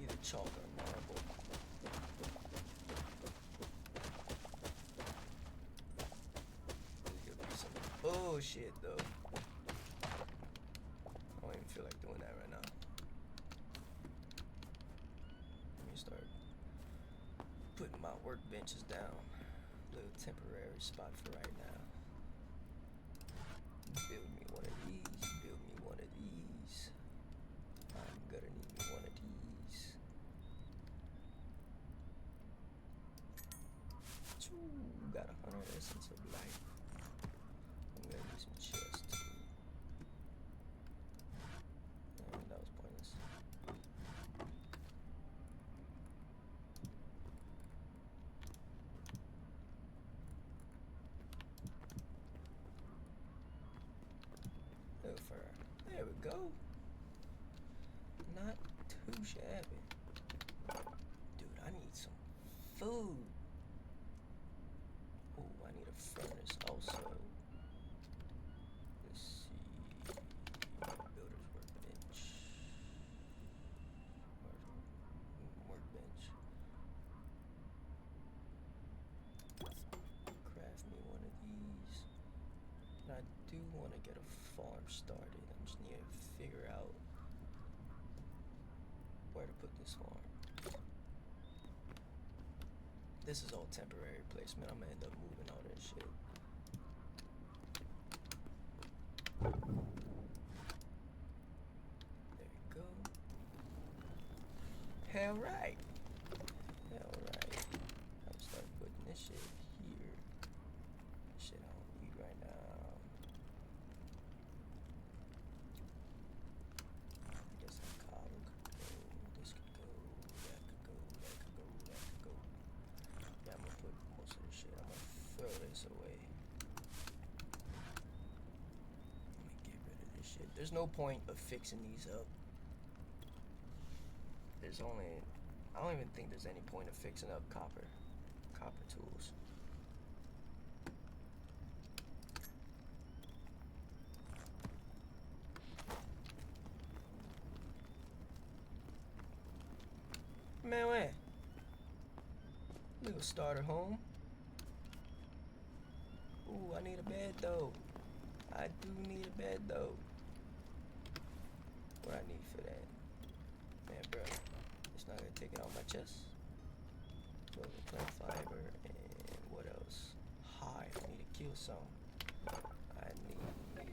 either chalk or marble. Bullshit though. I don't even feel like doing that right now. Let me start putting my workbenches down. Little temporary spot for right now. Build me one of these. Build me one of these. I'm gonna need me one of these. Ooh, got 100 essence of life. I'm gonna need some chests too. That was pointless. Little fur. There we go. Not too shabby. Dude, I need some food. Oh, I need a furnace also. Let's see. Builder's workbench. Workbench. Craft me one of these. And I do want to get a farm started. I just need to figure out where to put this farm. This is all temporary placement. I'm gonna end up moving all this shit. There we go. Hell right. Hell right. I'll start putting this shit here. Shit I don't need right now. I guess that cobble could go. This could go. That could go. That could go. That could go. Yeah, I'm gonna put most of this shit. I'm gonna throw this away. Let me get rid of this shit. There's no point of fixing these up. There's only, I don't even think there's any point of fixing up copper tools. Man, where? Little starter home. Ooh, I need a bed though. I do need a bed though. What I need for that? Man, bro, it's not gonna take it out my chest. Build a plant fiber and what else? Hide. I need to kill some. I need. There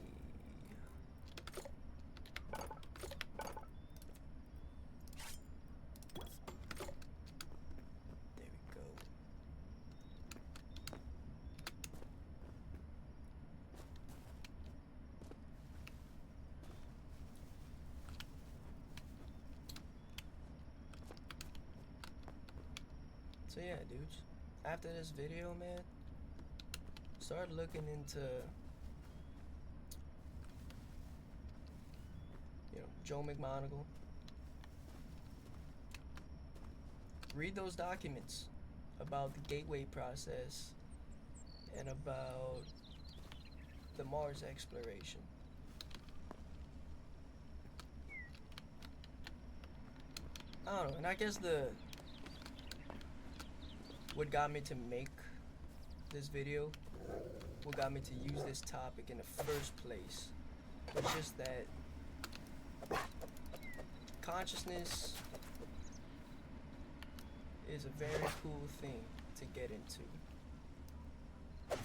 we go. So yeah, dudes, after this video, man, start looking into, Joe McMonagle. Read those documents about the gateway process and about the Mars exploration. I don't know, and I guess what got me to make this video, what got me to use this topic in the first place, was just that consciousness is a very cool thing to get into. That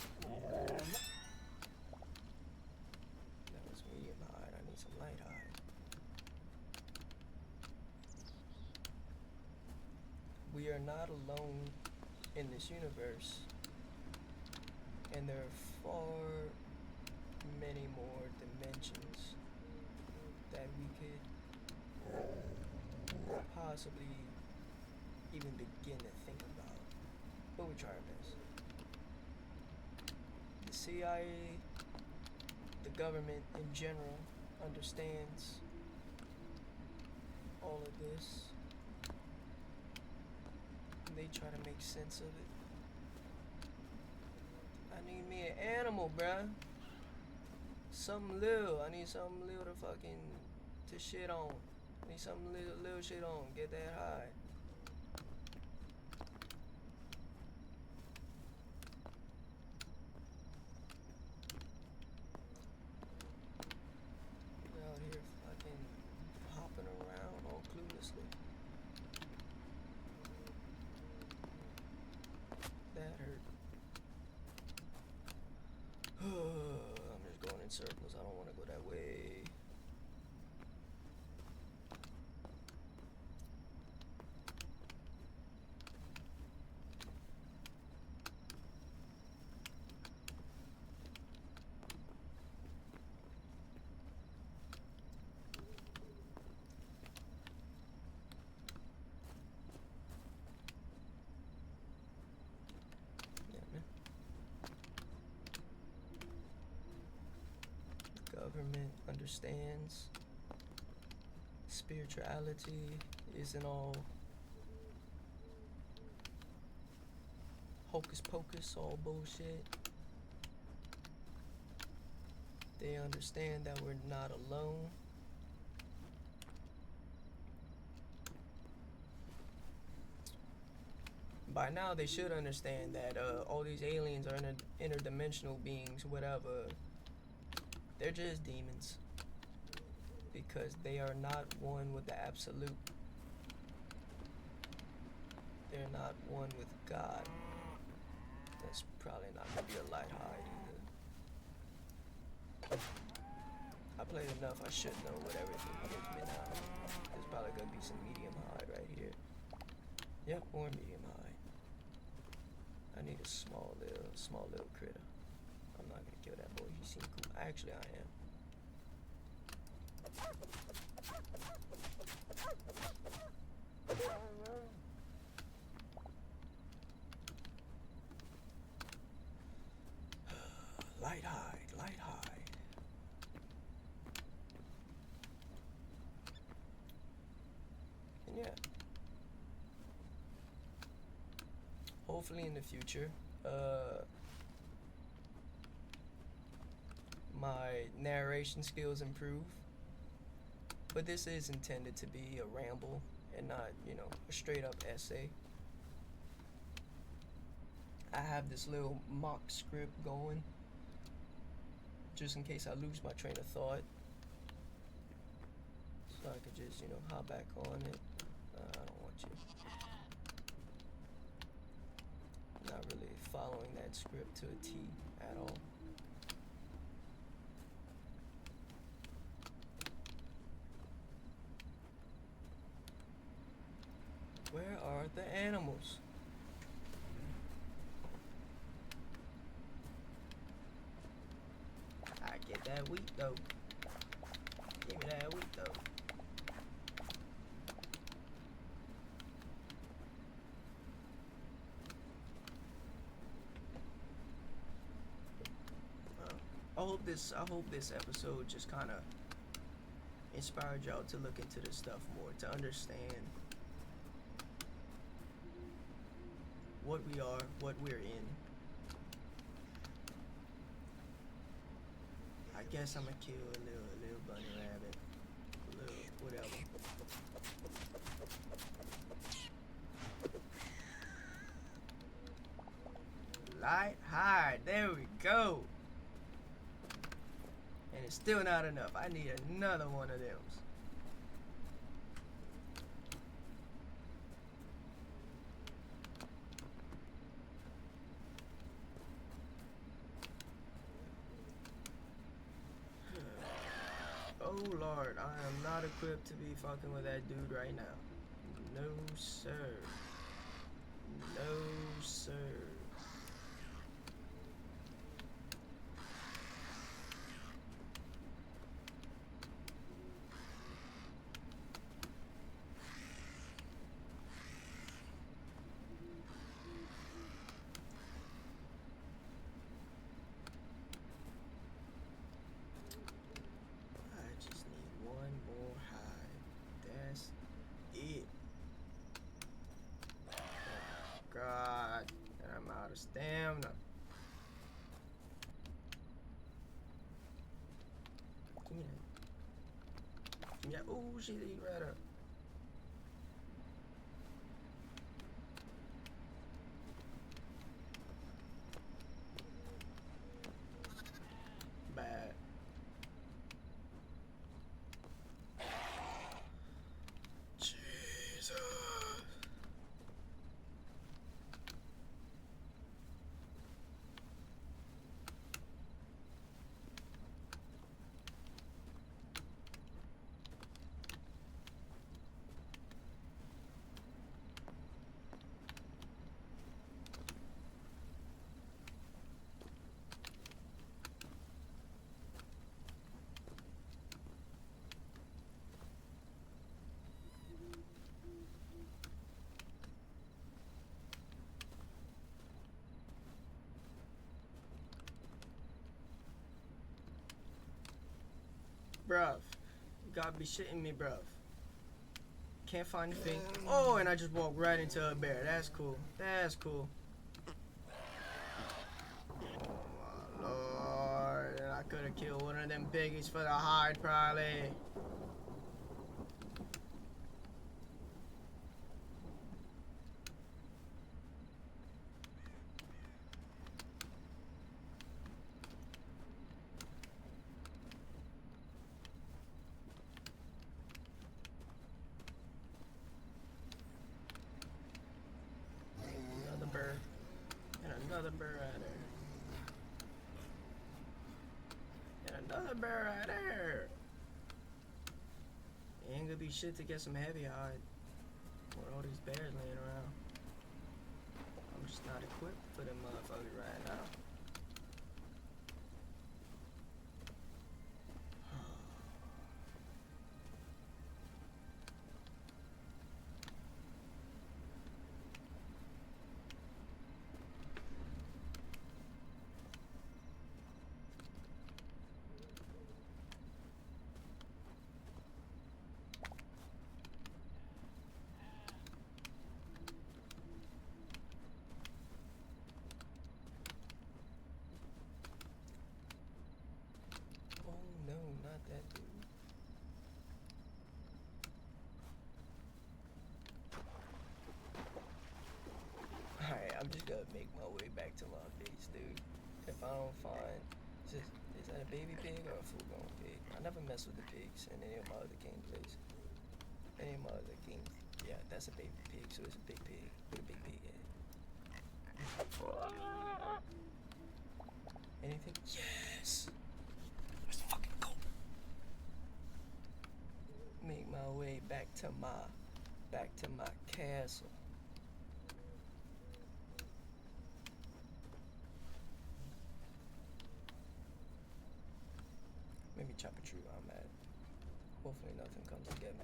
was medium hide. I need some light hide. We are not alone in this universe, and there are far many more dimensions that we could possibly even begin to think about, but we try our best. CIA, the government in general, understands all of this. And they try to make sense of it. I need me an animal, bruh. Something little. I need something little to fucking to shit on. I need something little shit on. Get that high. Out here fucking hopping around all cluelessly. That hurt. I'm just going in circles. I don't want to go that way. Government understands spirituality isn't all hocus pocus, all bullshit. They understand that we're not alone. By now they should understand that all these aliens are interdimensional beings, whatever. They're just demons, because they are not one with the absolute. They're not one with God. That's probably not gonna be a light high either. I played enough, I should know what everything gives me now. There's probably gonna be some medium high right here. Yep, or medium high. I need a small little critter. I'm not gonna kill that boy, he seemed cool. Actually, I am. Light hide, light hide. And yeah. Hopefully in the future, my narration skills improve, but this is intended to be a ramble and not, a straight up essay. I have this little mock script going, just in case I lose my train of thought, so I could just, hop back on it. I don't want you. Not really following that script to a T at all. Where are the animals? I get that wheat though. Give me that wheat though. I hope this episode just kind of inspired y'all to look into this stuff more, to understand what we are, what we're in. I guess I'm gonna kill a little bunny rabbit, a little whatever. Light hide, there we go. And it's still not enough. I need another one of them. Oh Lord, I am not equipped to be fucking with that dude right now. No sir. No sir. Yeah. Ooh, she eat right up. Bad. Jesus. Bruv. You gotta be shitting me, bruv. Can't find anything. Oh, and I just walked right into a bear. That's cool. That's cool. Oh my lord. I could have killed one of them piggies for the hide, probably. Another bird. And another bird right there. And another bird right there. It ain't gonna be shit to get some heavy hide with all these bears laying around. I'm just not equipped for them motherfuckers right now. Oh no, not that dude. Alright, I'm just gonna make my way back to my base, dude. If I don't find... Is that a baby pig or a full-grown pig? I never mess with the pigs in any of my other game plays. Any of my other games. Yeah, that's a baby pig, so it's a big pig with a big pig head. Anything? Yes! Let's fucking go! Make my way back to my castle. Maybe chop a tree where I'm at. Hopefully nothing comes to get me.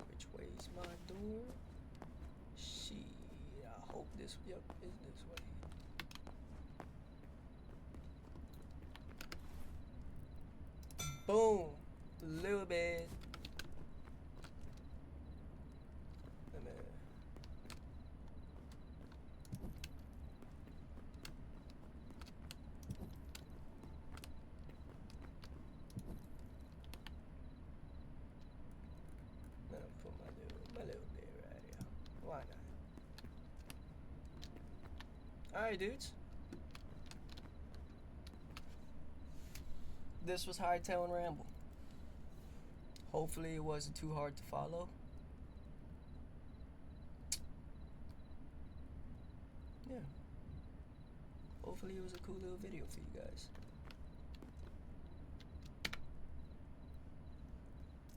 Which way's my door? Shit, I hope this, yep, it's this way. Boom, little bit. Let me. Let me put my little bit right here. Why not? Alright, dudes. This was Hytale N Ramble. Hopefully it wasn't too hard to follow. Yeah. Hopefully it was a cool little video for you guys.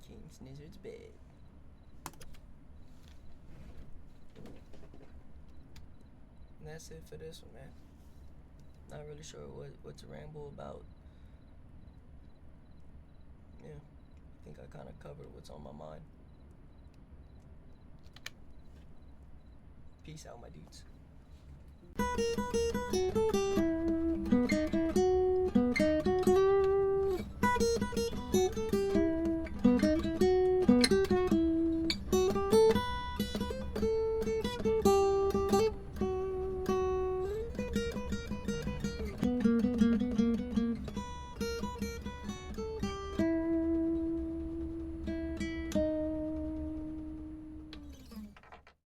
King Snizzard's bed. And that's it for this one, man. not really sure what to ramble about. Yeah, I think I kind of covered what's on my mind. Peace out, my dudes.